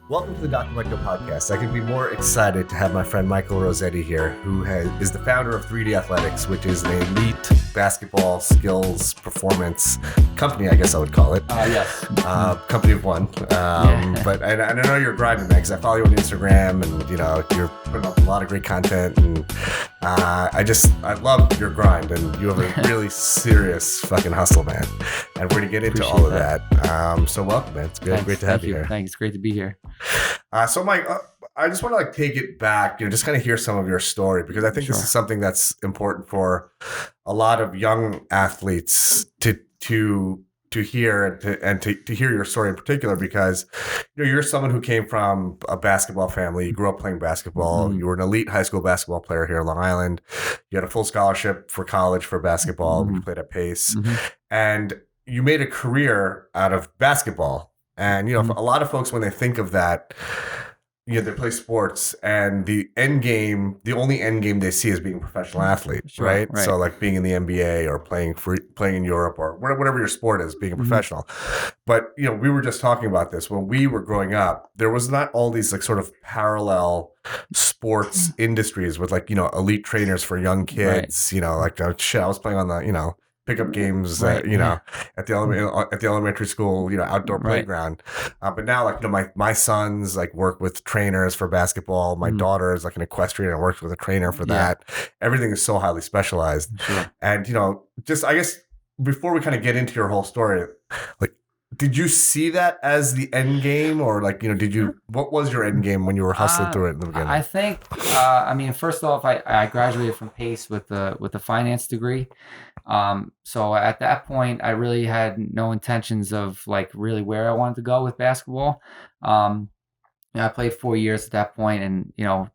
Welcome to the Dr. Mudgil podcast. I could be more excited to have my friend Michael Rossetti here, who is the founder of 3D Athletics, which is an elite basketball skills performance company, I guess I would call it. Yes. Company of one. But I know you're grinding, man, because I follow you on Instagram, and you're putting up a lot of great content, and I love your grind, and you have a really serious fucking hustle, man. And we're gonna get into all of that. So welcome, man. It's good. Great to have you here. Thanks. It's great to be here. So Mike, I just want to take it back, just kind of hear some of your story, because I think this is something that's important for a lot of young athletes to hear and to hear your story in particular, because you're someone who came from a basketball family. You grew up playing basketball. Mm-hmm. You were an elite high school basketball player here in Long Island. You had a full scholarship for college for basketball. Mm-hmm. You played at Pace, and you made a career out of basketball. And, for a lot of folks, when they think of that, they play sports, and the only end game they see is being a professional athlete, right? So like being in the NBA or playing in Europe or whatever your sport is, being a professional. But, we were just talking about this. When we were growing up, there was not all these like sort of parallel sports industries with like, elite trainers for young kids, I was playing on the, pickup games, at the elementary school, outdoor playground. But now, like, my sons like work with trainers for basketball. My daughter is like an equestrian and works with a trainer for that. Everything is so highly specialized. And, just, I guess, before we kind of get into your whole story, like, did you see that as the end game, or like, what was your end game when you were hustling through it in the beginning? I think, first off, I graduated from Pace with a finance degree. So at that point, I really had no intentions of like really where I wanted to go with basketball. I played 4 years at that point, and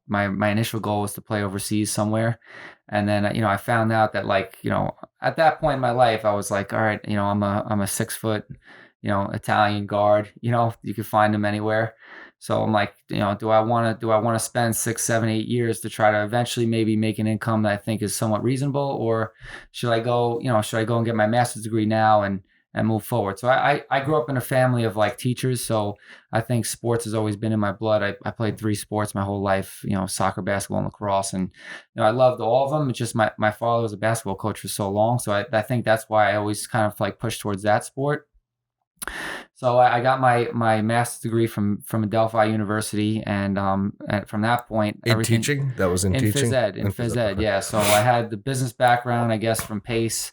my initial goal was to play overseas somewhere. And then I found out that like at that point in my life, I was like, all right, I'm a 6 foot Italian guard. You could find them anywhere. So I'm like, do I want to spend 6, 7, 8 years to try to eventually maybe make an income that I think is somewhat reasonable, or should I go and get my master's degree now and move forward? So I grew up in a family of like teachers. So I think sports has always been in my blood. I played 3 sports my whole life, soccer, basketball, and lacrosse. And, I loved all of them. It's just my father was a basketball coach for so long. So I think that's why I always kind of like pushed towards that sport. So I got my master's degree from Adelphi University, and from that point, teaching. That was in teaching. Phys ed, yeah. So I had the business background, I guess, from Pace,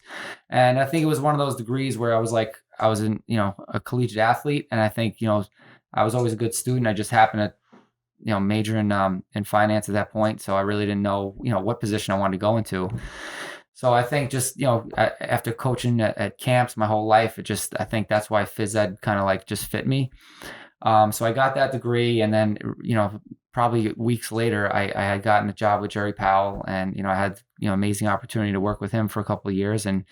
and I think it was one of those degrees where I was in a collegiate athlete, and I think I was always a good student. I just happened to major in finance at that point, so I really didn't know what position I wanted to go into. So I think just, after coaching at camps my whole life, I think that's why phys ed kind of like just fit me. So I got that degree, and then, probably weeks later, I had gotten a job with Jerry Powell, and, I had, amazing opportunity to work with him for a couple of years. And,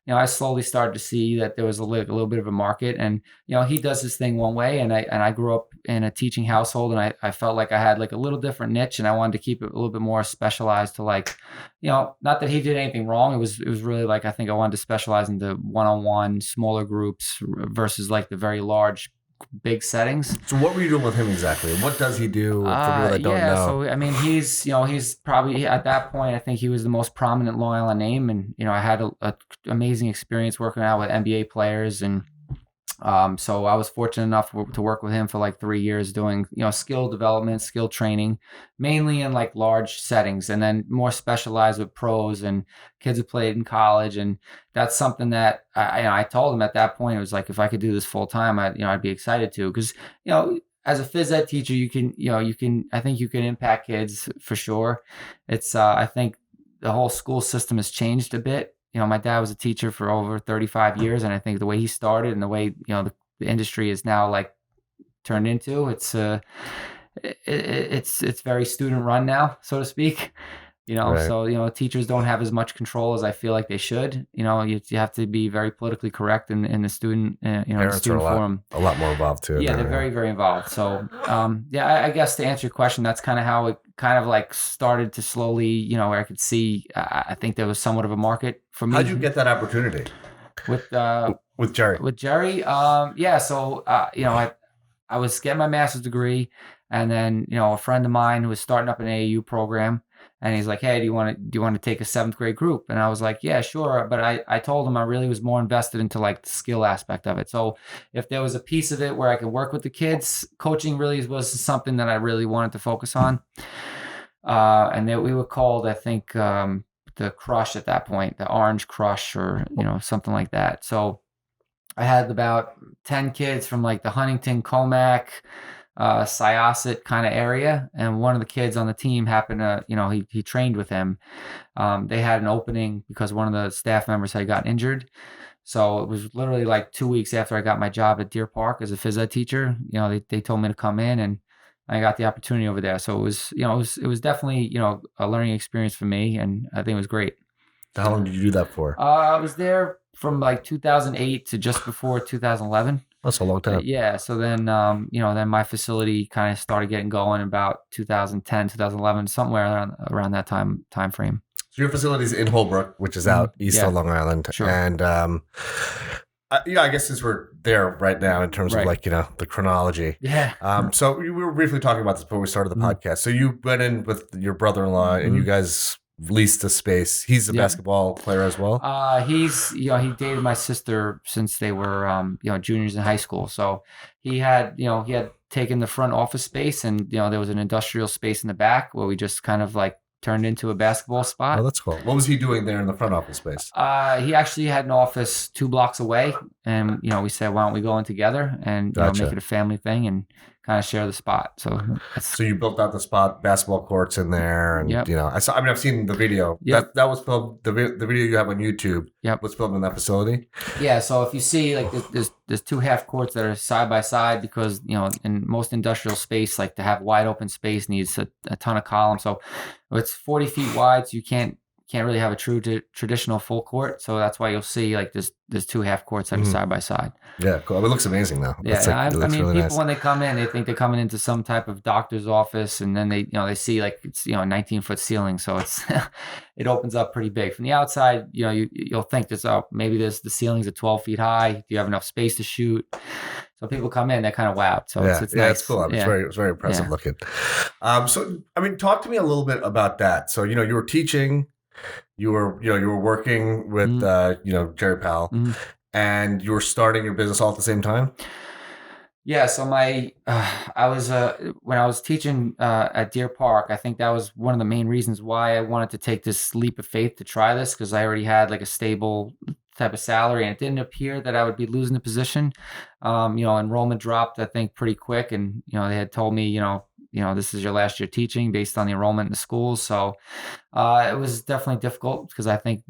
I slowly started to see that there was a little bit of a market, and, he does his thing one way, and I grew up in a teaching household, and I felt like I had like a little different niche, and I wanted to keep it a little bit more specialized to like, not that he did anything wrong. It was really like, I think I wanted to specialize in the one-on-one smaller groups versus like the very large big settings. So what were you doing with him exactly? What does he do for people that don't know? So he's probably at that point, I think he was the most prominent Long Island name, and I had a amazing experience working out with NBA players, and so I was fortunate enough to work with him for like 3 years doing, skill development, skill training, mainly in like large settings, and then more specialized with pros and kids who played in college. And that's something that I told him at that point. It was like, if I could do this full time, I'd be excited to, because, as a phys ed teacher, I think you can impact kids for sure. It's, I think the whole school system has changed a bit. My dad was a teacher for over 35 years, and I think the way he started and the way, the industry is now like turned into, it's very student run now, so to speak. Right. So, teachers don't have as much control as I feel like they should. You have to be very politically correct in the student, Parents student are forum. a lot more involved too. Yeah, they're very, very involved. So, I guess to answer your question, that's kind of how it kind of like started to slowly, where I could see, I think there was somewhat of a market for me. How'd you get that opportunity? With Jerry? With Jerry, yeah. So, I was getting my master's degree, and then a friend of mine who was starting up an AAU program, and he's like, "Hey, do you want to take a seventh grade group?" And I was like, "Yeah, sure." But I told him I really was more invested into like the skill aspect of it. So if there was a piece of it where I could work with the kids, coaching really was something that I really wanted to focus on. And then we were called, I think, the Crush at that point, the Orange Crush, or something like that. So I had about 10 kids from like the Huntington, Comac, Syosset kind of area, and one of the kids on the team happened to, he trained with him. They had an opening because one of the staff members had gotten injured. So it was literally like 2 weeks after I got my job at Deer Park as a phys ed teacher. They told me to come in, and I got the opportunity over there. So it was definitely, a learning experience for me, and I think it was great. How long did you do that for? I was there from like 2008 to just before 2011. That's a long time. Yeah. So then, then my facility kind of started getting going about 2010, 2011, somewhere around that time frame. So your facility is in Holbrook, which is out east of Long Island. Sure. And I guess since we're there right now in terms of like, the chronology. Yeah. So we were briefly talking about this before we started the podcast. So you went in with your brother-in-law and you guys leased a space. He's a basketball player as well. He's he dated my sister since they were juniors in high school. So he had taken the front office space, and there was an industrial space in the back where we just kind of like turned into a basketball spot. Oh, that's cool. What was he doing there in the front office space? He actually had an office 2 blocks away, and we said, why don't we go in together and make it a family thing and kind of share the spot. So you built out the spot, basketball courts in there, and I've seen the video. That was filmed. The video you have on YouTube was filmed in that facility. Yeah. So if you see, like, there's 2 half courts that are side by side because in most industrial space, like, to have wide open space needs a ton of columns. So it's 40 feet wide, so you can't really have a true traditional full court. So that's why you'll see like there's 2 half courts that are side by side. Yeah, cool. It looks amazing though. Yeah, I mean, really people nice. When they come in, they think they're coming into some type of doctor's office, and then they they see like it's 19-foot ceiling, so it's it opens up pretty big from the outside. You'll think this, maybe the ceilings are 12 feet high. Do you have enough space to shoot? So people come in, they're kind of wowed. So it's nice. It's cool. It's very impressive looking. So I mean, talk to me a little bit about that. So you were teaching. You were working with Jerry Powell, and you were starting your business all at the same time. Yeah. So I was when I was teaching at Deer Park, I think that was one of the main reasons why I wanted to take this leap of faith to try this, because I already had like a stable type of salary, and it didn't appear that I would be losing the position. Enrollment dropped, I think, pretty quick, and they had told me, this is your last year teaching based on the enrollment in the schools. So it was definitely difficult because I think,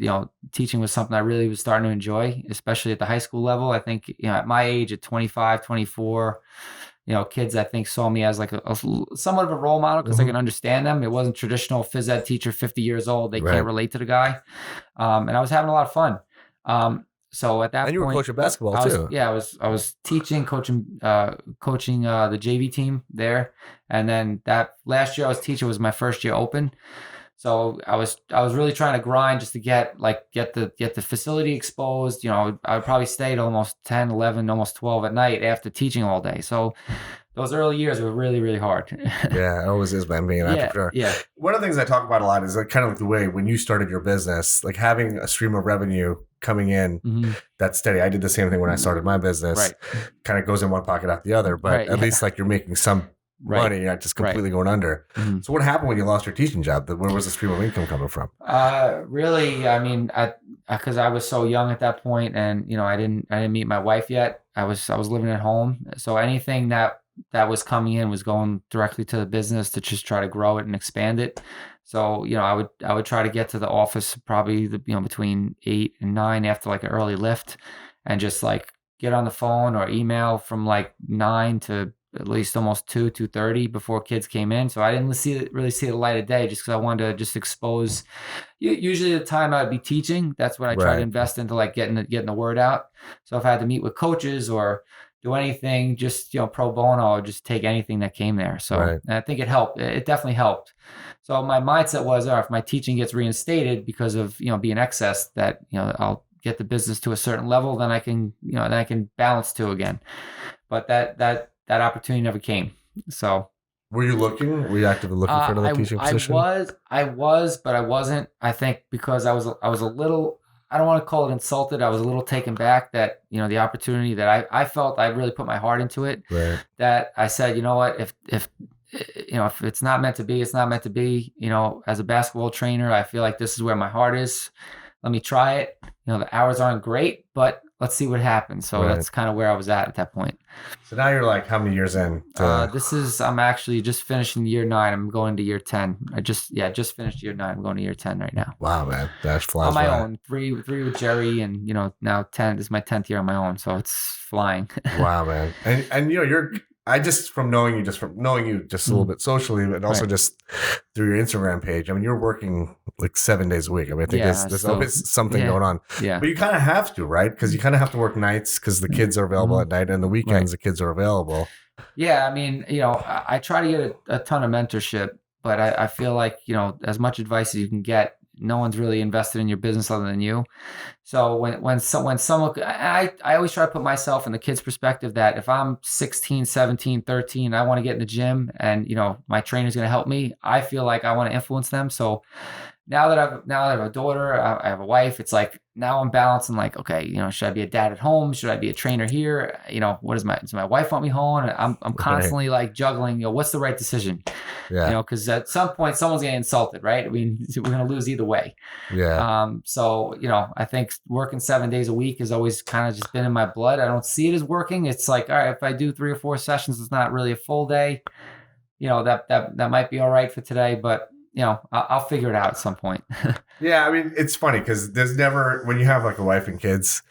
teaching was something I really was starting to enjoy, especially at the high school level. I think, at my age, at 25, 24, kids, I think, saw me as like a somewhat of a role model because I can understand them. It wasn't traditional phys ed teacher, 50 years old. They can't relate to the guy. And I was having a lot of fun. So at that point, and you were coaching basketball too. I was teaching, coaching the JV team there, and then that last year I was teaching was my first year open. So I was really trying to grind just to get the facility exposed. I would probably stay to almost 10, 11, almost 12 at night after teaching all day. So those early years were really, really hard. Yeah, it always is, man, being an entrepreneur. Yeah. One of the things I talk about a lot is like kind of like the way when you started your business, like having a stream of revenue coming in that's steady. I did the same thing when I started my business. Right. Kind of goes in one pocket out the other, but at least like you're making some money, you're not just completely going under. So what happened when you lost your teaching job? Where was the stream of income coming from? Really, I mean, because I was so young at that point, and I didn't meet my wife yet. I was living at home, so anything that was coming in was going directly to the business to just try to grow it and expand it. So, I would try to get to the office probably between 8 and 9 after like an early lift, and just like get on the phone or email from like 9 to at least almost 2:30 before kids came in. So I didn't really see the light of day, just because I wanted to just expose. Usually the time I'd be teaching, that's when I try to invest into like getting the word out. So if I had to meet with coaches or do anything, just pro bono, or just take anything that came there. So and I think it helped. It definitely helped. So my mindset was, if my teaching gets reinstated because of being excess, that I'll get the business to a certain level, then I can balance to again. But that that opportunity never came. So Were you looking? Were you actively looking for another teaching position? I was, but I wasn't. I think because I was a little. I don't want to call it insulted. I was a little taken back that the opportunity that I felt I really put my heart into it. Right. That I said, you know what, if it's not meant to be, it's not meant to be. As a basketball trainer, I feel like this is where my heart is. Let me try it. The hours aren't great, but let's see what happens. So that's kind of where I was at that point. So now you're like how many years in? I'm actually just finishing year 9. I'm going to year 10. I just finished year 9. I'm going to year 10 right now. Wow, man. That flies on my by. own. Three with Jerry, and now 10. This is my 10th year on my own, so it's flying. Wow, man. And you're I just from knowing you just a little bit socially, but also just through your Instagram page. I mean, you're working like 7 days a week. I mean, I think there's always something going on. Yeah. But you kind of have to, right? Because you kind of have to work nights because the kids are available at night, and the weekends the kids are available. Yeah, I mean, I try to get a ton of mentorship, but I feel like as much advice as you can get, no one's really invested in your business other than you. So when someone, I always try to put myself in the kid's perspective that if I'm 16, 17, 13, I want to get in the gym and, my trainer's going to help me. I feel like I want to influence them. So now that I have a daughter, I have a wife, it's like now I'm balancing like, okay, should I be a dad at home? Should I be a trainer here? Does my wife want me home? And I'm constantly like juggling, what's the right decision? Yeah. Because at some point someone's getting insulted, right? I mean, we're going to lose either way. Yeah. So, I think working 7 days a week has always kind of just been in my blood. I don't see it as working. It's like, all right, if I do 3 or 4 sessions, it's not really a full day. That might be all right for today, but I'll figure it out at some point. Yeah, I mean, it's funny because there's never, when you have like a wife and kids,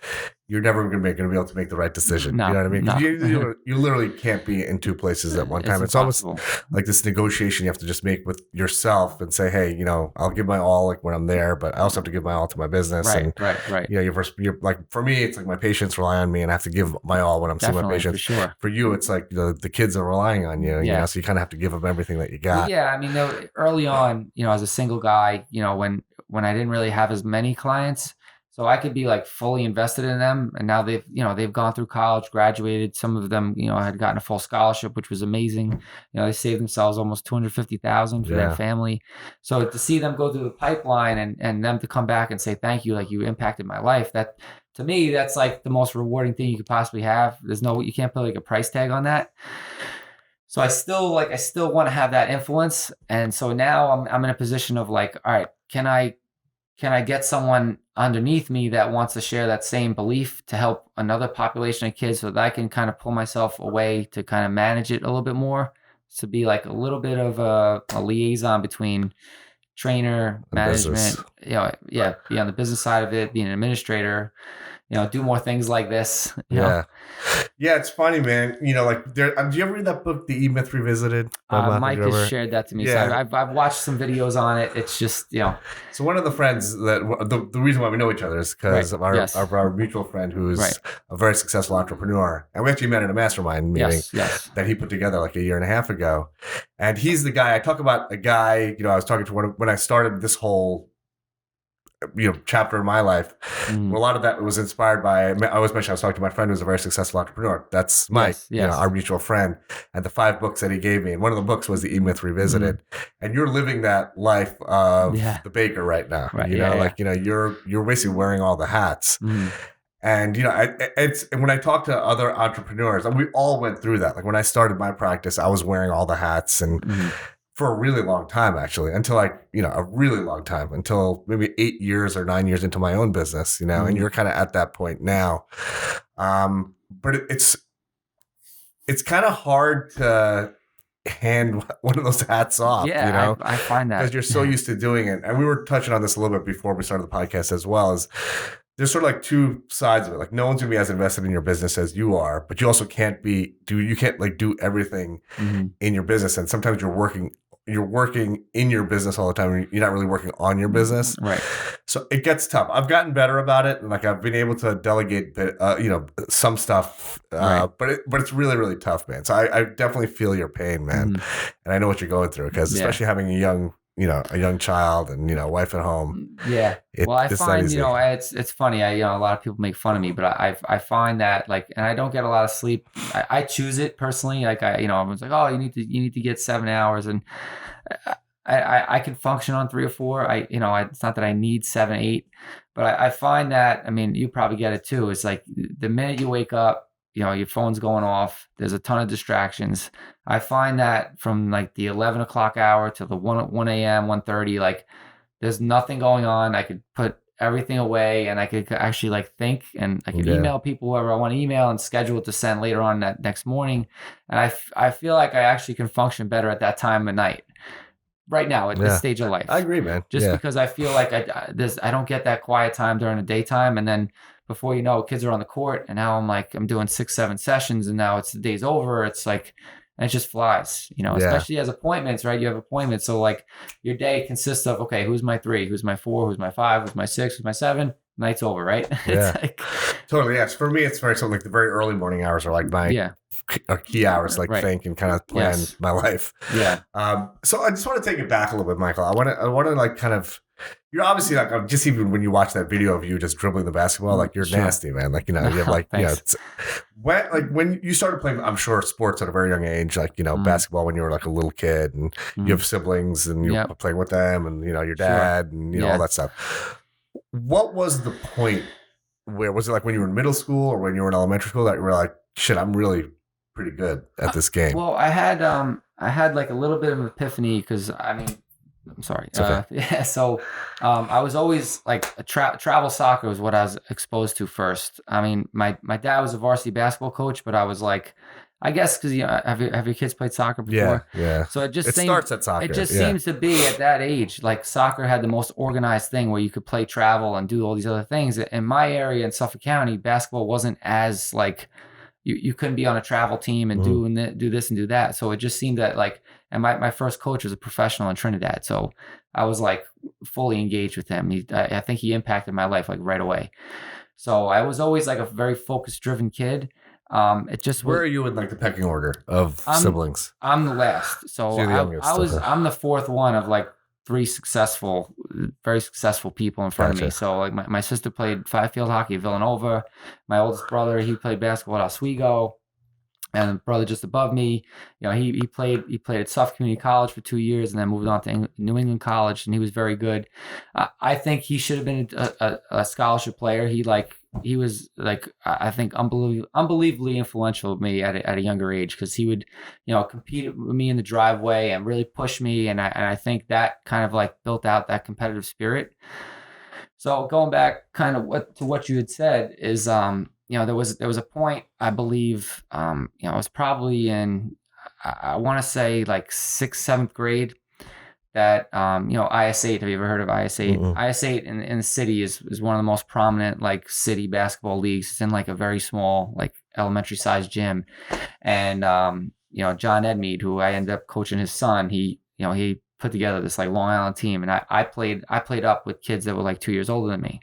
you're never going to be able to make the right decision. No, you know what I mean? No. You literally can't be in 2 places at one time. It's almost like this negotiation you have to just make with yourself and say, hey, I'll give my all like when I'm there, but I also have to give my all to my business. Right. You're like, for me, it's like my patients rely on me and I have to give my all when I'm seeing my patients. For sure. For you, it's like the kids are relying on you, so you kind of have to give them everything that you got. Yeah, I mean, early on, as a single guy, when I didn't really have as many clients, so I could be like fully invested in them. And now they've gone through college, graduated. Some of them, had gotten a full scholarship, which was amazing. They saved themselves almost $250,000 for their family. So to see them go through the pipeline and them to come back and say, thank you, like you impacted my life. That to me, that's like the most rewarding thing you could possibly have. You can't put like a price tag on that. So I still want to have that influence. And so now I'm in a position of like, all right, can I get someone underneath me that wants to share that same belief to help another population of kids so that I can kind of pull myself away to kind of manage it a little bit more, to be like a little bit of a liaison between trainer, management, be on the business side of it, being an administrator, do more things like this. Yeah, it's funny, man. Like do you ever read that book, The E-Myth Revisited? Mike has shared that to me. Yeah. So I've watched some videos on it. It's just, So one of the friends that the reason why we know each other is because of our mutual friend who is a very successful entrepreneur, and we actually met at a mastermind meeting that he put together like 1.5 years ago. And he's the guy. I talk about a guy. I was talking to when I started this whole chapter in my life. A lot of that was inspired by, I always mention I was talking to my friend who's a very successful entrepreneur. That's Mike, our mutual friend, and the 5 books that he gave me. And one of the books was The E-Myth Revisited. And you're living that life of the baker right now. Right. You're basically wearing all the hats. And, it's when I talk to other entrepreneurs, and we all went through that. Like when I started my practice, I was wearing all the hats and for a really long time, actually, until a really long time, until maybe 8 years or 9 years into my own business, and you're kind of at that point now. But it's kind of hard to hand one of those hats off, I find that. Because you're so used to doing it. And we were touching on this a little bit before we started the podcast as well, is there's sort of like 2 sides of it. Like no one's gonna be as invested in your business as you are, but you also can't do everything in your business. And sometimes you're working in your business all the time. You're not really working on your business. Right. So it gets tough. I've gotten better about it. And like I've been able to delegate, some stuff, but it's really, really tough, man. So I definitely feel your pain, man. And I know what you're going through because especially having a young a young child and, wife at home, Yeah. Well, I it's not find, easy. it's funny. A lot of people make fun of me, but I find that like, and I don't get a lot of sleep. I choose it personally. Like everyone's like, oh, you need to get 7 hours, and I can function on 3 or 4. It's not that I need 7, 8, but I find that, I mean, you probably get it too. It's like the minute you wake up, your phone's going off. There's a ton of distractions. I find that from like the 11 o'clock hour to the 1 a.m., 1:30, like there's nothing going on. I could put everything away and I could actually like think, and I could Yeah. email people whoever I want to email and schedule it to send later on that next morning. And I feel like I actually can function better at that time of night right now at this Yeah. stage of life. I agree, man. Just Yeah. because I feel like I don't get that quiet time during the daytime, and then before you know, kids are on the court, and now I'm doing 6, 7 sessions, and now the day's over. It's like, and it just flies, Yeah. especially as appointments, right? You have appointments, so like your day consists of, okay, who's my 3, who's my 4, who's my 5, who's my 6, who's my 7. Night's over, right? Yeah. It's like, Totally. Yes. For me, it's very something like the very early morning hours are like my yeah, key hours, like right. think and kind of plan Yes. my life. Yeah. So I just want to take it back a little bit, Michael. I want to like kind of, you're obviously like, just even when you watch that video of you just dribbling the basketball, like you're Sure. nasty, man. Like, you have like, Thanks. when you started playing, I'm sure sports at a very young age, like, basketball when you were like a little kid, and you have siblings and you're Yep. playing with them, and, your dad and, all that stuff. What was the point where, was it like when you were in middle school or when you were in elementary school that you were like, shit, I'm really pretty good at this game? Well, I had like a little bit of an epiphany because I'm sorry. Okay. Yeah. So, I was always like travel soccer was what I was exposed to first. I mean, my dad was a varsity basketball coach, but I was like, I guess because have your kids played soccer before? Yeah. So it starts at soccer. It just seems to be at that age, like soccer had the most organized thing where you could play travel and do all these other things. In my area in Suffolk County, basketball wasn't as like, you couldn't be on a travel team and do this and do that. So it just seemed that like, and my first coach was a professional in Trinidad. So I was like fully engaged with him. I think he impacted my life like right away. So I was always like a very focused driven kid. It just Where are you in like the pecking order of siblings? I'm the last. So you're the youngest. I'm the fourth one of like 3 very successful people in front of me. Gotcha. So like my sister played 5-field hockey at Villanova. My oldest brother, he played basketball at Oswego. And the brother just above me, he played at Suffolk Community College for 2 years and then moved on to New England College, and he was very good. I think he should have been a scholarship player. He was like, I think unbelievably influential with me at a younger age, because he would, compete with me in the driveway and really push me. And I think that kind of like built out that competitive spirit. So going back kind of to what you had said is, there was a point, I believe, I was probably in, I want to say like 6th, 7th grade, that, IS8, have you ever heard of IS8? Mm-mm. IS8 in the city is one of the most prominent like city basketball leagues. It's in like a very small, like elementary sized gym. And, John Edmead, who I ended up coaching his son, he put together this like Long Island team. And I played up with kids that were like 2 years older than me.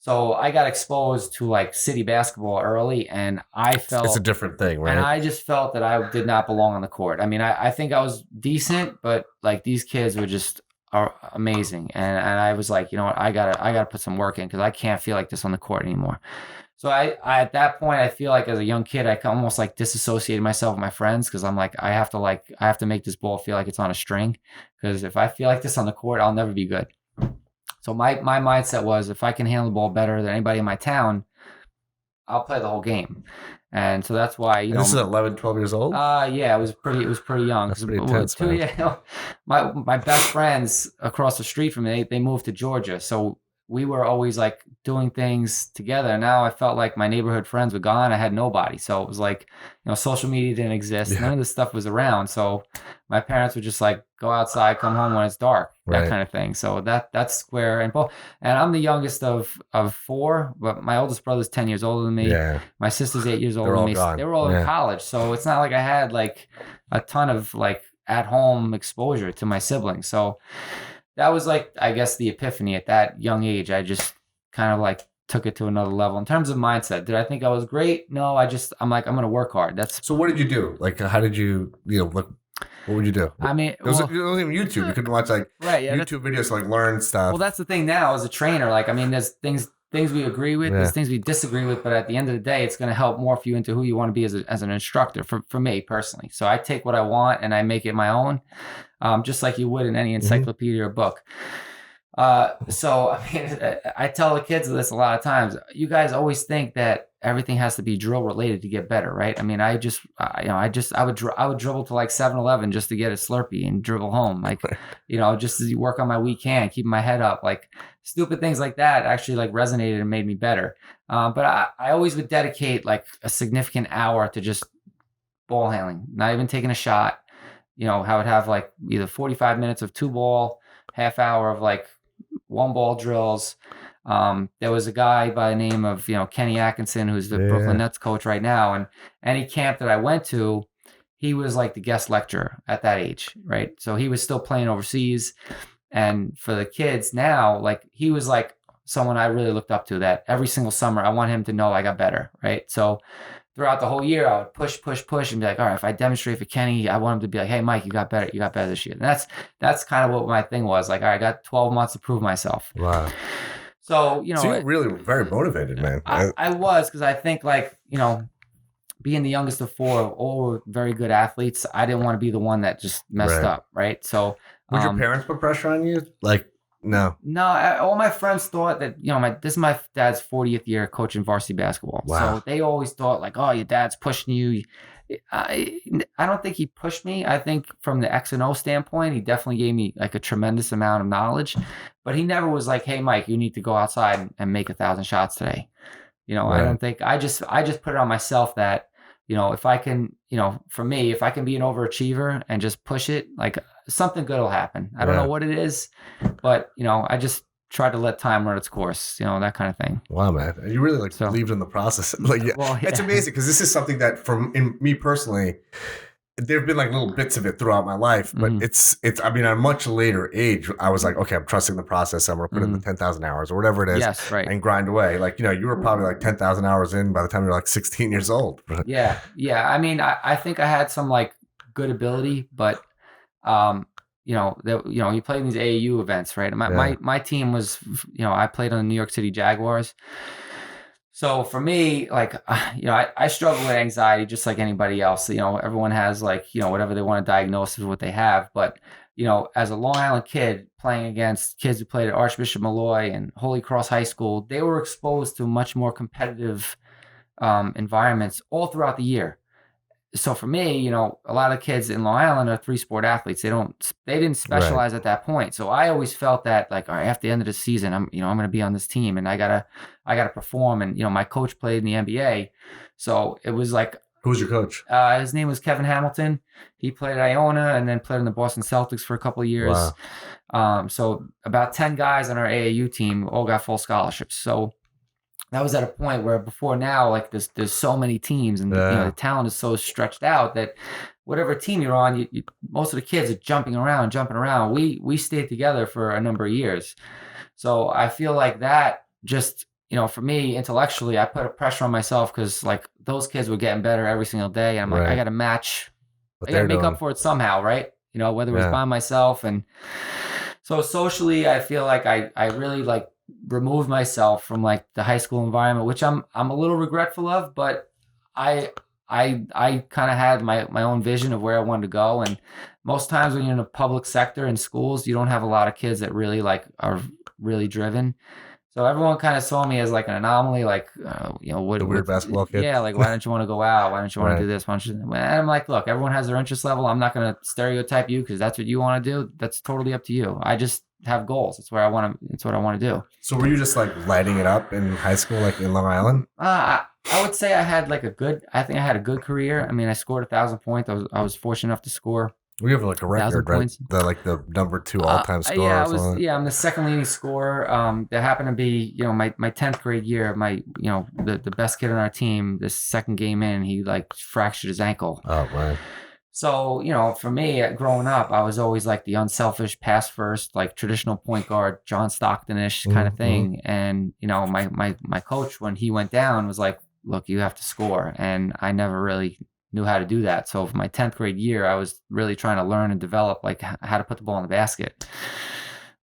So I got exposed to like city basketball early, and I felt it's a different thing, right? And I just felt that I did not belong on the court. I mean, I think I was decent, but like these kids were just amazing. And I was like, you know what, I gotta put some work in, because I can't feel like this on the court anymore. So I at that point, I feel like as a young kid, I almost like disassociated myself with my friends, because I'm like, I have to make this ball feel like it's on a string, because if I feel like this on the court, I'll never be good. So my mindset was, if I can handle the ball better than anybody in my town, I'll play the whole game. And so that's why, this is 11, 12 years old? Yeah, it was pretty young. That's pretty intense, man. Yeah, my best friends across the street from me, they moved to Georgia. So we were always like doing things together. Now I felt like my neighborhood friends were gone. I had nobody. So it was like, social media didn't exist. Yeah. None of this stuff was around. So my parents would just like go outside, come home when it's dark, that kind of thing. So that's where, and I'm the youngest of 4, but my oldest brother's 10 years older than me. Yeah. My sister's 8 years older They're than all me. gone. They were all in college. So it's not like I had like a ton of like at home exposure to my siblings. So that was like, I guess, the epiphany at that young age. I just kind of like took it to another level in terms of mindset. Did I think I was great? No, I'm like, I'm going to work hard. So what did you do? Like, how did you, look? What would you do? I mean, It wasn't even YouTube. You couldn't watch like right, yeah, YouTube videos to like learn stuff. well, that's the thing now as a trainer. Like, I mean, there's things we agree with, there's Yeah. things we disagree with, but at the end of the day, it's going to help morph you into who you want to be as an instructor for me personally. So I take what I want and I make it my own, just like you would in any encyclopedia or book. So I mean, I tell the kids this a lot of times. You guys always think that everything has to be drill related to get better, right? I mean, I would dribble to like 7-Eleven just to get a Slurpee and dribble home, like, just to work on my weak hand, keeping my head up, like stupid things like that actually like resonated and made me better. But I always would dedicate like a significant hour to just ball handling, not even taking a shot. I would have like either 45 minutes of 2-ball, half hour of like 1-ball drills. There was a guy by the name of, Kenny Atkinson, who's the Brooklyn Nets coach right now. And any camp that I went to, he was like the guest lecturer at that age, right? So he was still playing overseas. And for the kids now, like he was like someone I really looked up to, that every single summer I want him to know I got better, right? So throughout the whole year, I would push and be like, all right, if I demonstrate for Kenny, I want him to be like, hey, Mike, you got better this year. And that's kind of what my thing was. Like, all right, I got 12 months to prove myself. Wow. So, so you're really very motivated, man. I was, because I think like, being the youngest of 4, all very good athletes, I didn't want to be the one that just messed up, right? So would your parents put pressure on you? Like, no. All my friends thought that, this is my dad's 40th year coaching varsity basketball. Wow. So they always thought like, oh, your dad's pushing you. I don't think he pushed me. I think from the X and O standpoint, he definitely gave me like a tremendous amount of knowledge, but he never was like, hey, Mike, you need to go outside and make 1,000 shots today. I don't think, I just put it on myself that, if I can, for me, if I can be an overachiever and just push it, like something good will happen. I don't know what it is, but, I just try to let time run its course, that kind of thing. Wow, man. You really believed in the process. Like, It's amazing because this is something that in me personally, there've been like little bits of it throughout my life, but it's, I mean, at a much later age, I was like, okay, I'm trusting the process. I'm going to put in the 10,000 hours or whatever it is and grind away. Like, you were probably like 10,000 hours in by the time you were like 16 years old. Yeah. I mean, I think I had some like good ability, but, you play in these AAU events, right? My team was, I played on the New York City Jaguars. So for me, like, I struggle with anxiety just like anybody else. Everyone has like, whatever they want to diagnose is what they have. But, as a Long Island kid playing against kids who played at Archbishop Malloy and Holy Cross High School, they were exposed to much more competitive environments all throughout the year. So for me, a lot of kids in Long Island are 3-sport athletes. They didn't specialize at that point. So I always felt that like, all right, after the end of the season, I'm going to be on this team and I gotta perform. And, my coach played in the NBA. So it was like, who's your coach? His name was Kevin Hamilton. He played at Iona and then played in the Boston Celtics for a couple of years. Wow. So about 10 guys on our AAU team all got full scholarships. So that was at a point where before now, like there's so many teams and the talent is so stretched out that whatever team you're on, most of the kids are jumping around. We stayed together for a number of years. So I feel like that just, for me intellectually, I put a pressure on myself because like those kids were getting better every single day. And I'm like, I got to match, I got to make up for it somehow, right? Whether it was by myself. And so socially, I feel like I really like removed myself from like the high school environment, which I'm a little regretful of, but I kind of had my own vision of where I wanted to go. And most times when you're in a public sector in schools, you don't have a lot of kids that really like are really driven. So everyone kind of saw me as like an anomaly, like, what the weird basketball kid. Yeah, like, why don't you want to go out? Why don't you want to do this? Why don't you? And I'm like, look, everyone has their interest level. I'm not going to stereotype you because that's what you want to do. That's totally up to you. I just have goals. It's what I want to do. So were you just like lighting it up in high school, like in Long Island? I would say I had like I think I had a good career. I mean, I scored 1,000 points. I was fortunate enough to score. We have like a record, right? The number 2 all-time scorer. Yeah, I'm the second leading scorer. There happened to be, my 10th grade year, the best kid on our team, the second game in, he like fractured his ankle. Oh, wow. So, for me, growing up, I was always like the unselfish pass first, like traditional point guard, John Stockton-ish kind of thing. And, my coach, when he went down, was like, look, you have to score. And I never really knew how to do that. So for my 10th grade year, I was really trying to learn and develop like how to put the ball in the basket.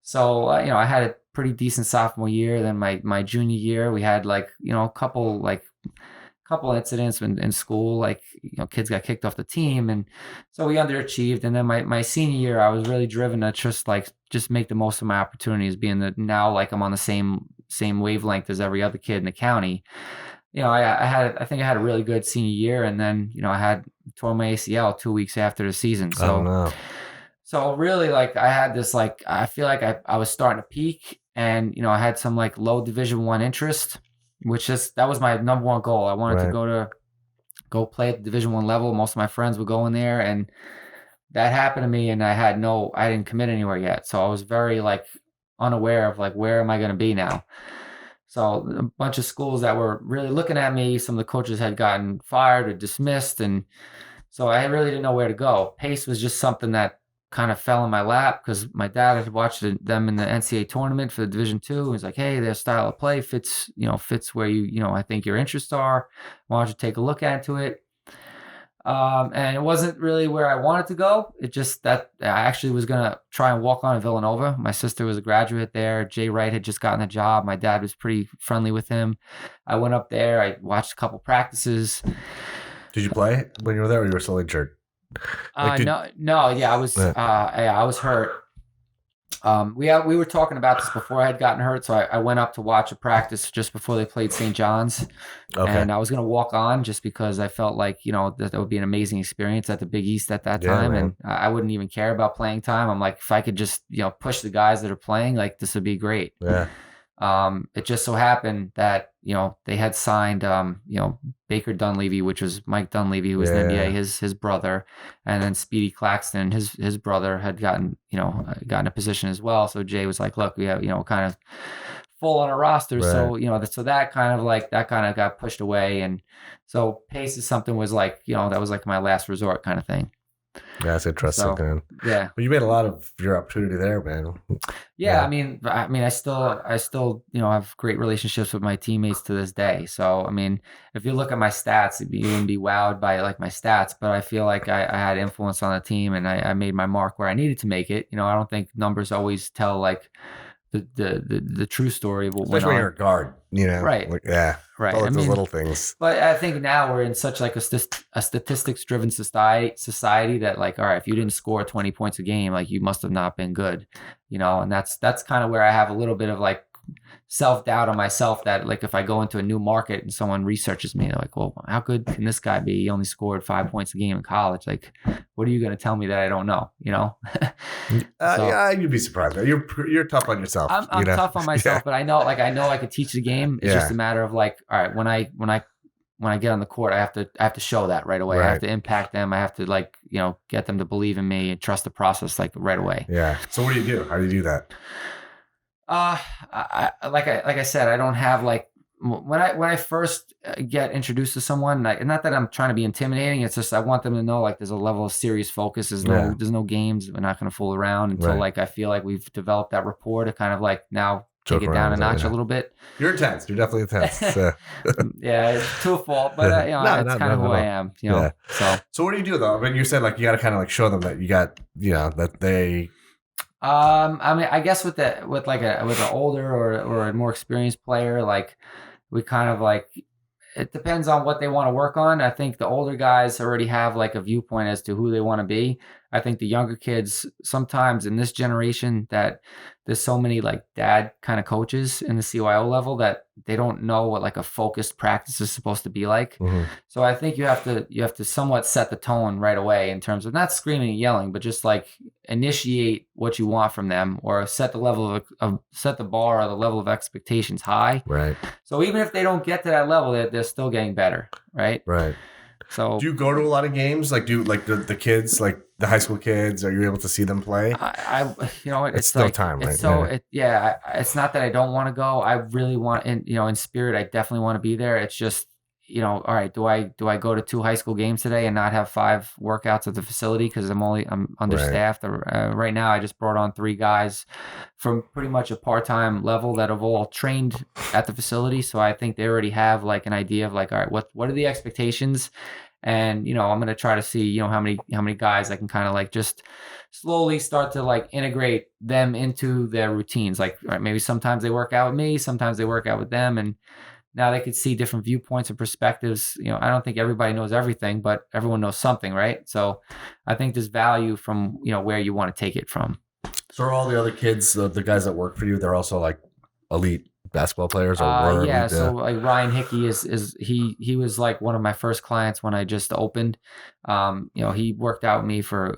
So, I had a pretty decent sophomore year. Then my junior year, we had like, a couple incidents in school, like, kids got kicked off the team. And so we underachieved. And then my senior year, I was really driven to just make the most of my opportunities, being that now like I'm on the same wavelength as every other kid in the county. I think I had a really good senior year. And then, I had tore my ACL 2 weeks after the season. So, oh, no. So really, like, I had this, like, I feel like I was starting to peak, and, I had some like low Division I interest, that was my number one goal. I wanted to go play at the Division I level. Most of my friends were going there, and that happened to me, and I didn't commit anywhere yet. So I was very like unaware of like, where am I going to be now? So a bunch of schools that were really looking at me, some of the coaches had gotten fired or dismissed, and so I really didn't know where to go. Pace was just something that kind of fell in my lap because my dad had watched them in the NCAA tournament for the Division II. He was like, "Hey, their style of play fits where I think your interests are. Why don't you take a look into it?" And it wasn't really where I wanted to go. It just that I actually was gonna try and walk on in Villanova. My sister was a graduate there. Jay Wright had just gotten a job. My dad was pretty friendly with him. I went up there. I watched a couple practices. Did you play when you were there, or you were still injured? No, yeah, I was hurt. We were talking about this before I had gotten hurt, so I went up to watch a practice just before they played St. John's, and I was gonna walk on just because I felt like that would be an amazing experience at the Big East at that time, and I wouldn't even care about playing time. I'm like, if I could just push the guys that are playing, like this would be great. Yeah. It just so happened that they had signed Baker Dunleavy, which was Mike Dunleavy, who was in the NBA, his brother, and then Speedy Claxton, his brother, had gotten a position as well. So Jay was like, "Look, we have kind of full on a roster." Right. So so that kind of got pushed away, and so Pace is something was like that was like my last resort kind of thing. Yeah, that's interesting, man. Yeah, but you made a lot of your opportunity there, man. Yeah, I mean, I still have great relationships with my teammates to this day. So, I mean, if you look at my stats, you wouldn't be wowed by like my stats, but I feel like I had influence on the team, and I made my mark where I needed to make it. I don't think numbers always tell like the true story of what went on. Especially when you're a guard, right? Like, yeah, right. All those little things. But I think now we're in such like a statistics-driven society that like, all right, if you didn't score 20 points a game, like you must have not been good, and that's kind of where I have a little bit of like self-doubt on myself that like if I go into a new market and someone researches me, they're like, well, how good can this guy be? He only scored 5 points a game in college. Like, what are you going to tell me that I don't know? Yeah, you'd be surprised. You're tough on yourself. I'm tough on myself, but I know I could teach the game. It's just a matter of like, all right, when I get on the court, I have to show that right away. Right. I have to impact them. I have to like, get them to believe in me and trust the process like right away. Yeah. So what do you do? How do you do that? Like I said, I don't have like when I first get introduced to someone, not that I'm trying to be intimidating. It's just I want them to know like there's a level of serious focus. There's no games. We're not going to fool around until like I feel like we've developed that rapport to kind of like now take it down a notch a little bit. You're intense. You're definitely intense. So. Yeah, it's to a fault, but it's kind of who I am. So what do you do though? I mean, you said like you got to kind of like show them that you got that they. I mean, I guess with an older or a more experienced player, like we kind of like, it depends on what they want to work on. I think the older guys already have like a viewpoint as to who they want to be. I think the younger kids sometimes in this generation that there's so many like dad kind of coaches in the CYO level that they don't know what like a focused practice is supposed to be like. Mm-hmm. So I think you have to somewhat set the tone right away in terms of not screaming and yelling, but just like initiate what you want from them or set the level set the bar or the level of expectations high. Right. So even if they don't get to that level, they're still getting better. Right. Right. So do you go to a lot of games? Like do like the kids, like the high school kids, are you able to see them play? It's still like, time, right? It's it's not that I don't want to go. I really want, in spirit, I definitely want to be there. It's just, all right, do I go to 2 high school games today and not have 5 workouts at the facility because I'm understaffed? Right. Right now, I just brought on 3 guys from pretty much a part-time level that have all trained at the facility. So I think they already have like an idea of like, all right, what are the expectations? And, I'm going to try to see, how many guys I can kind of like just slowly start to like integrate them into their routines. Like, right, maybe sometimes they work out with me, sometimes they work out with them. And now they could see different viewpoints and perspectives. I don't think everybody knows everything, but everyone knows something, right? So I think there's value from, where you want to take it from. So are all the other kids, the guys that work for you, they're also like elite basketball players, or were Yeah. elite? So like Ryan Hickey is he was like one of my first clients when I just opened. He worked out with me for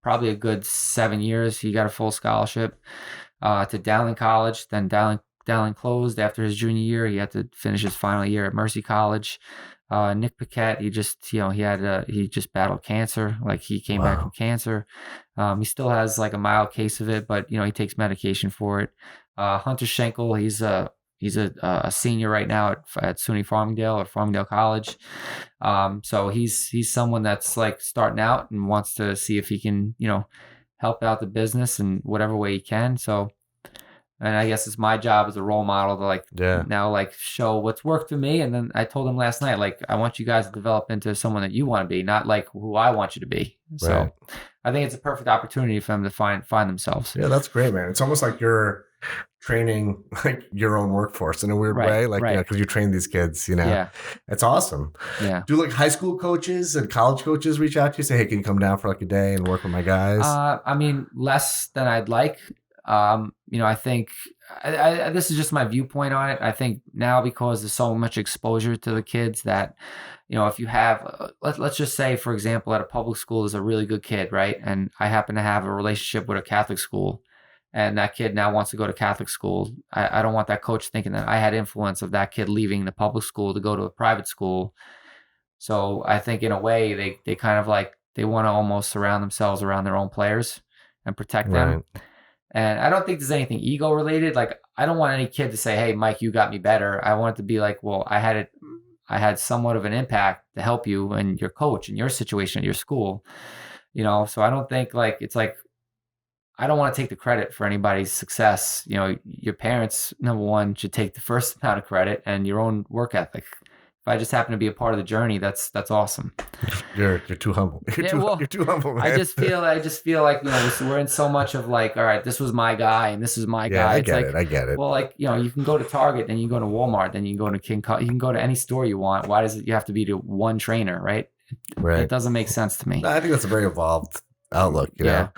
probably a good 7 years. He got a full scholarship to Dowling College. Then Dowling closed after his junior year. He had to finish his final year at Mercy College. Nick Paquette, he just he just battled cancer. Like he came back from cancer. He still has like a mild case of it, but he takes medication for it. Hunter Schenkel, he's a senior right now at SUNY Farmingdale or Farmingdale College. So he's someone that's like starting out and wants to see if he can help out the business in whatever way he can. So, and I guess it's my job as a role model to like now like show what's worked for me. And then I told him last night, like, I want you guys to develop into someone that you want to be, not like who I want you to be. So I think it's a perfect opportunity for them to find themselves. Yeah, that's great, man. It's almost like you're training like your own workforce in a weird way, like because you train these kids. It's awesome. Yeah. Do like high school coaches and college coaches reach out to you, say, hey, can you come down for like a day and work with my guys? I mean, less than I'd like. I think this is just my viewpoint on it. I think now, because there's so much exposure to the kids, that if you have let's just say, for example, at a public school, there's a really good kid, right? And I happen to have a relationship with a Catholic school, and that kid now wants to go to Catholic school. I don't want that coach thinking that I had influence of that kid leaving the public school to go to a private school. So I think in a way they kind of like, they want to almost surround themselves around their own players and protect them. And I don't think there's anything ego related. Like, I don't want any kid to say, hey, Mike, you got me better. I want it to be like, well, I had somewhat of an impact to help you and your coach in your situation at your school. So I don't think like, it's like, I don't want to take the credit for anybody's success. Your parents, number one, should take the first amount of credit, and your own work ethic. If I just happen to be a part of the journey, that's awesome. You're too humble. You're too humble, man. I just feel like we're in so much of like, all right, this was my guy and this is my guy. I get it. Well, like, you can go to Target, then you can go to Walmart, then you can go to you can go to any store you want. Why does you have to be to one trainer, right? It doesn't make sense to me. No, I think that's a very evolved outlook. You know,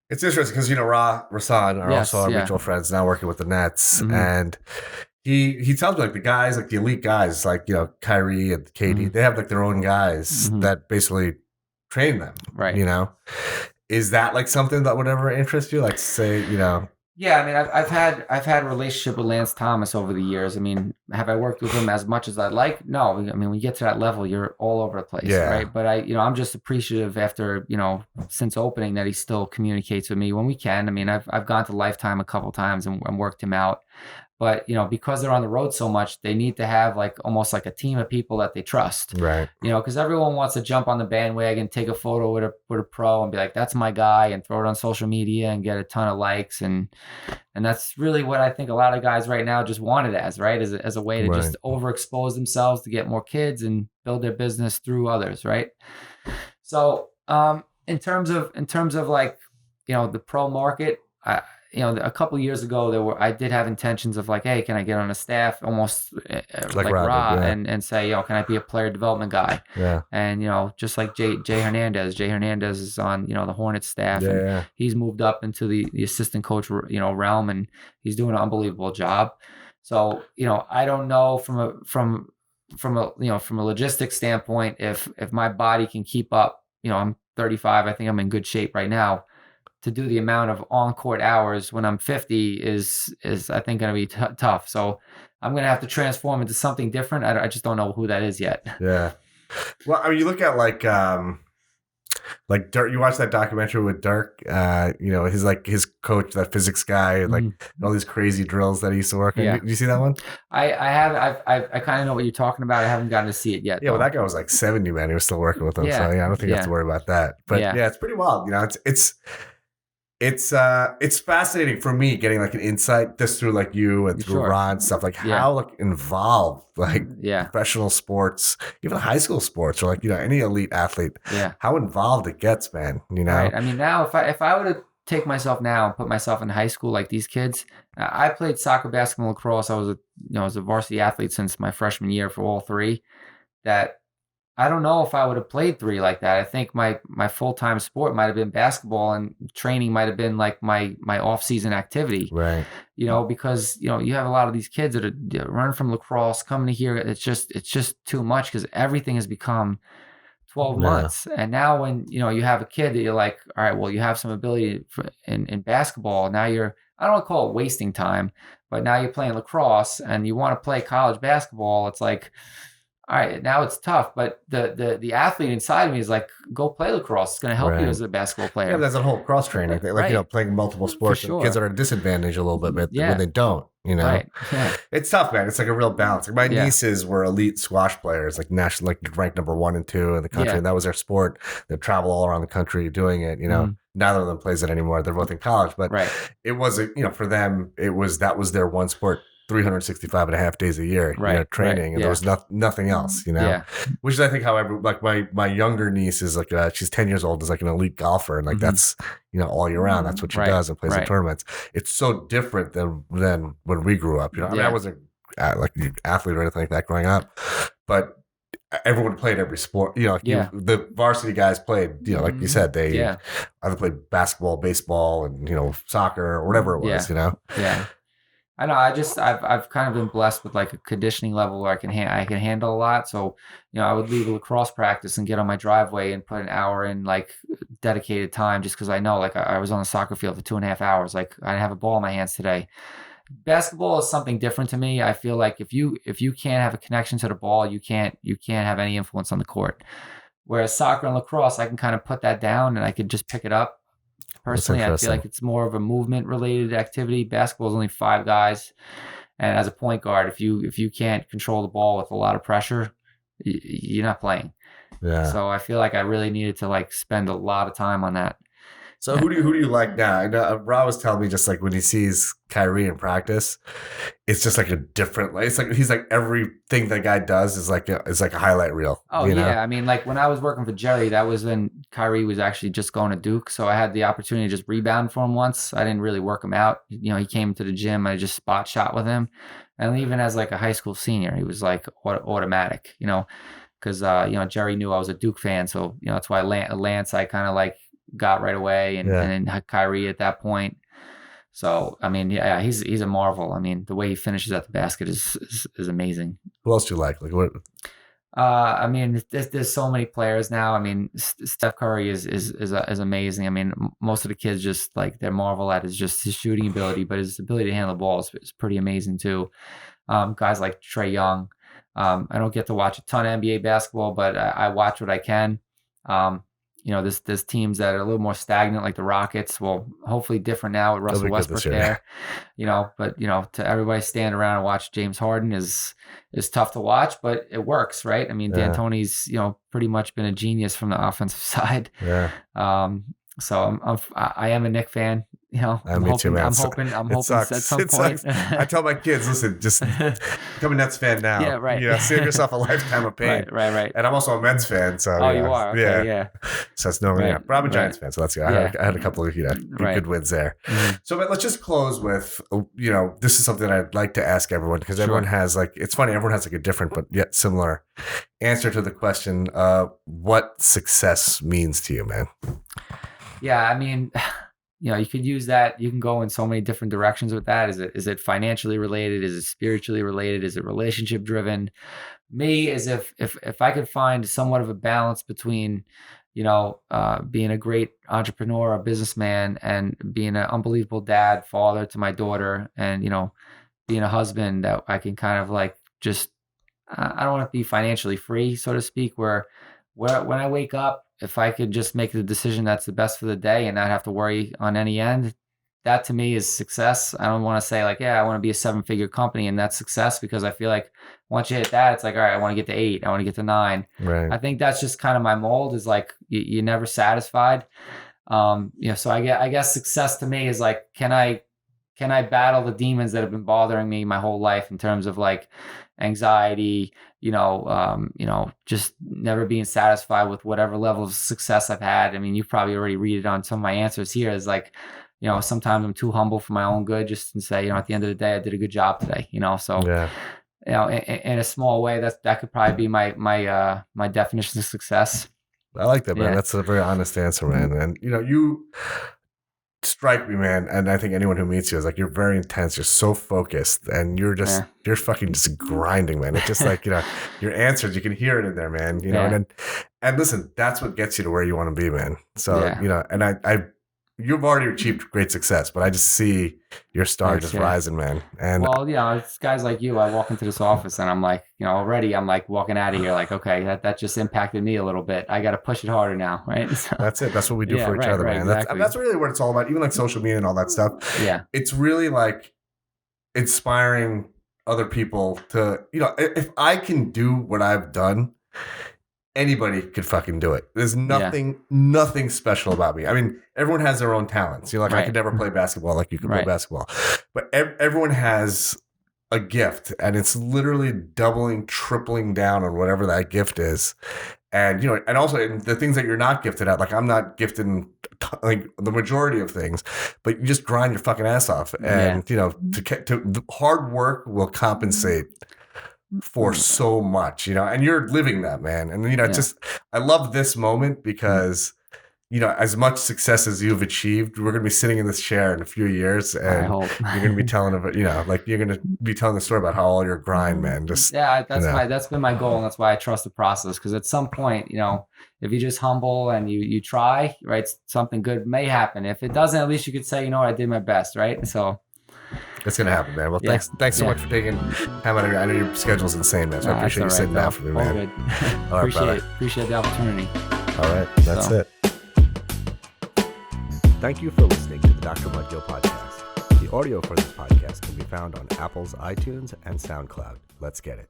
it's interesting because Rassan are also our mutual friends now, working with the Nets, and he tells me like the guys, like the elite guys, like Kyrie and Katie, they have like their own guys that basically train them. Right. Is that like something that would ever interest you? Like, say, Yeah, I mean, I've had a relationship with Lance Thomas over the years. I mean, have I worked with him as much as I'd like? No. I mean, when you get to that level, you're all over the place, right? But I'm just appreciative after, since opening, that he still communicates with me when we can. I mean, I've gone to Lifetime a couple times and worked him out. But, because they're on the road so much, they need to have like almost like a team of people that they trust. Right. Because everyone wants to jump on the bandwagon, take a photo with a pro and be like, that's my guy, and throw it on social media and get a ton of likes. And that's really what I think a lot of guys right now just want it as, right? As a way to just overexpose themselves to get more kids and build their business through others, right? So in terms of like, the pro market, a couple of years ago, I did have intentions of like, hey, can I get on a staff, almost like Ra, and say, can I be a player development guy? Yeah. And just like Jay Hernandez. Jay Hernandez is on the Hornets staff, and he's moved up into the assistant coach realm, and he's doing an unbelievable job. So I don't know from a logistics standpoint if my body can keep up. I'm 35. I think I'm in good shape right now. To do the amount of on-court hours when I'm 50 is I think going to be tough. So I'm going to have to transform into something different. I just don't know who that is yet. Yeah. Well, I mean, you look at like Dirk. You watch that documentary with Dirk. His coach, that physics guy, and like all these crazy drills that he used to work on. Yeah. Did you see that one? I kind of know what you're talking about. I haven't gotten to see it yet. Yeah, well, that guy was like 70, man. He was still working with him. Yeah. So I don't think you have to worry about that. But yeah, it's pretty wild. it's fascinating for me getting like an insight just through like you and through Sure. Ron stuff, like Yeah. how like involved like Yeah. professional sports, even high school sports, or like any elite athlete, Yeah. how involved it gets, man. Right. I mean, now if I were to take myself now and put myself in high school like these kids, I played soccer, basketball, lacrosse. I was a varsity athlete since my freshman year for all three. That I don't know if I would have played three like that. I think my full-time sport might have been basketball, and training might have been like my off-season activity. Right. Because you have a lot of these kids that are running from lacrosse coming to here. It's just too much because everything has become 12 Yeah. months. And now when you have a kid that you're like, all right, well, you have some ability in basketball. Now I don't want to call it wasting time, but now you're playing lacrosse and you want to play college basketball. It's like, all right, now it's tough, but the athlete inside of me is like, go play lacrosse. It's going to help you Right. as a basketball player. Yeah, there's a whole cross training thing, like Right. playing multiple sports. For And kids sure. are at a disadvantage a little bit when Yeah. they don't. Right. Yeah. It's tough, man. It's like a real balance. Like my Yeah. nieces were elite squash players, like national, like ranked number 1 and 2 in the country, Yeah. and that was their sport. They travel all around the country doing it. Mhm. Neither of them plays it anymore. They're both in college, but Right. it wasn't. For them, that was their one sport. 365 and a half days a year, Right. training, Right. and there was nothing else, Yeah. which is, I think, however, like my younger niece is like, she's 10 years old, is like an elite golfer. And like, Mhm. that's, all year round, that's what she Right. does and plays in Right. tournaments. It's so different than when we grew up. I mean, Yeah. I wasn't like an athlete or anything like that growing up, but everyone played every sport. Yeah. The varsity guys played, like you said, they Yeah. either played basketball, baseball, and, soccer or whatever it was, Yeah. I know. I've kind of been blessed with like a conditioning level where I can handle a lot. So I would leave a lacrosse practice and get on my driveway and put an hour in like dedicated time, just because I know like I was on the soccer field for 2.5 hours. Like I didn't have a ball in my hands today. Basketball is something different to me. I feel like if you can't have a connection to the ball, you can't have any influence on the court. Whereas soccer and lacrosse, I can kind of put that down and I can just pick it up. Personally, I feel like it's more of a movement related activity. Basketball is only 5 guys, and as a point guard, if you can't control the ball with a lot of pressure, you're not playing. Yeah. So I feel like I really needed to like spend a lot of time on that. So who do you like now? I know Rob was telling me just like when he sees Kyrie in practice, it's just like a different. It's like he's like everything that guy does is like a highlight reel. Oh yeah, I mean like when I was working for Jerry, that was when Kyrie was actually just going to Duke, so I had the opportunity to just rebound for him once. I didn't really work him out. He came to the gym. I just spot shot with him, and even as like a high school senior, he was like automatic. Because Jerry knew I was a Duke fan, so that's why Lance I kind of like got right away, and then Kyrie at that point. So I mean, yeah, he's a marvel. I mean, the way he finishes at the basket is amazing. Who else do you like? Like what? I mean, there's so many players now. I mean, Steph Curry is amazing. I mean, most of the kids just like their marvel at is just his shooting ability, but his ability to handle the ball is pretty amazing too. Guys like Trae Young. I don't get to watch a ton of NBA basketball, but I watch what I can. There's teams that are a little more stagnant, like the Rockets. Well, hopefully different now with Russell Westbrook there. But to everybody stand around and watch James Harden is tough to watch, but it works, right? I mean, D'Antoni's pretty much been a genius from the offensive side. Yeah. So I am a Knicks fan. I'm me too, man. I'm hoping at some point. I tell my kids, listen, just become a Nets fan now. Yeah, right. Save yourself a lifetime of pain. Right. And I'm also a Mets fan, so you are. Okay, yeah. So it's no, right. But I'm a Giants fan, so that's good. I had a couple of good wins there. Mm-hmm. So, but let's just close with this is something I'd like to ask everyone because everyone has like it's funny. Everyone has like a different but yet similar answer to the question: what success means to you, man? Yeah, I mean, you could use that. You can go in so many different directions with that. Is it financially related? Is it spiritually related? Is it relationship driven? Me is if I could find somewhat of a balance between, being a great entrepreneur, a businessman, and being an unbelievable dad, father to my daughter, and being a husband that I can kind of like just I don't want to be financially free, so to speak. Where when I wake up, if I could just make the decision that's the best for the day and not have to worry on any end, that to me is success. I don't want to say like, yeah, I want to be a 7-figure company and that's success, because I feel like once you hit that, it's like, all right, I want to get to 8, I want to get to 9. Right. I think that's just kind of my mold is like, you're never satisfied. So I guess success to me is like, can I battle the demons that have been bothering me my whole life in terms of like anxiety, just never being satisfied with whatever level of success I've had. I mean, you've probably already read it on some of my answers here is like, sometimes I'm too humble for my own good just to say, at the end of the day, I did a good job today, so, Yeah. In a small way, that could probably be my definition of success. I like that, man. Yeah. That's a very honest answer, man. And you strike me, man. And I think anyone who meets you is like, you're very intense. You're so focused, and you're fucking just grinding, man. It's just like, your answers, you can hear it in there, man. And listen, that's what gets you to where you want to be, man. So, and you've already achieved great success, but I just see your star just rising, man. And it's guys like you. I walk into this office and I'm like, already I'm like walking out of here like, okay, that just impacted me a little bit. I got to push it harder now, right? So, that's it. That's what we do for each other, man. Exactly. That's really what it's all about. Even like social media and all that stuff. Yeah, it's really like inspiring other people to, if I can do what I've done, anybody could fucking do it. There's nothing special about me. I mean, everyone has their own talents. Like I could never play basketball like you could play basketball, but everyone has a gift, and it's literally doubling, tripling down on whatever that gift is. And, and also in the things that you're not gifted at, like I'm not gifted in like the majority of things, but you just grind your fucking ass off. And, the hard work will compensate for so much, and you're living that, man. And, I love this moment because, as much success as you've achieved, we're going to be sitting in this chair in a few years, and you're going to be telling about, you're going to be telling the story about how all your grind, man. That's been my goal. And that's why I trust the process. Cause at some point, if you just humble and you try, right, something good may happen. If it doesn't, at least you could say, I did my best. Right. So it's going to happen, man. Well, thanks so much for taking time out of I know your schedule's insane, man. So I appreciate you sitting down for me, man. All good. Appreciate the opportunity. All right. That's it. Thank you for listening to the Dr. Mudgil podcast. The audio for this podcast can be found on Apple's iTunes and SoundCloud. Let's get it.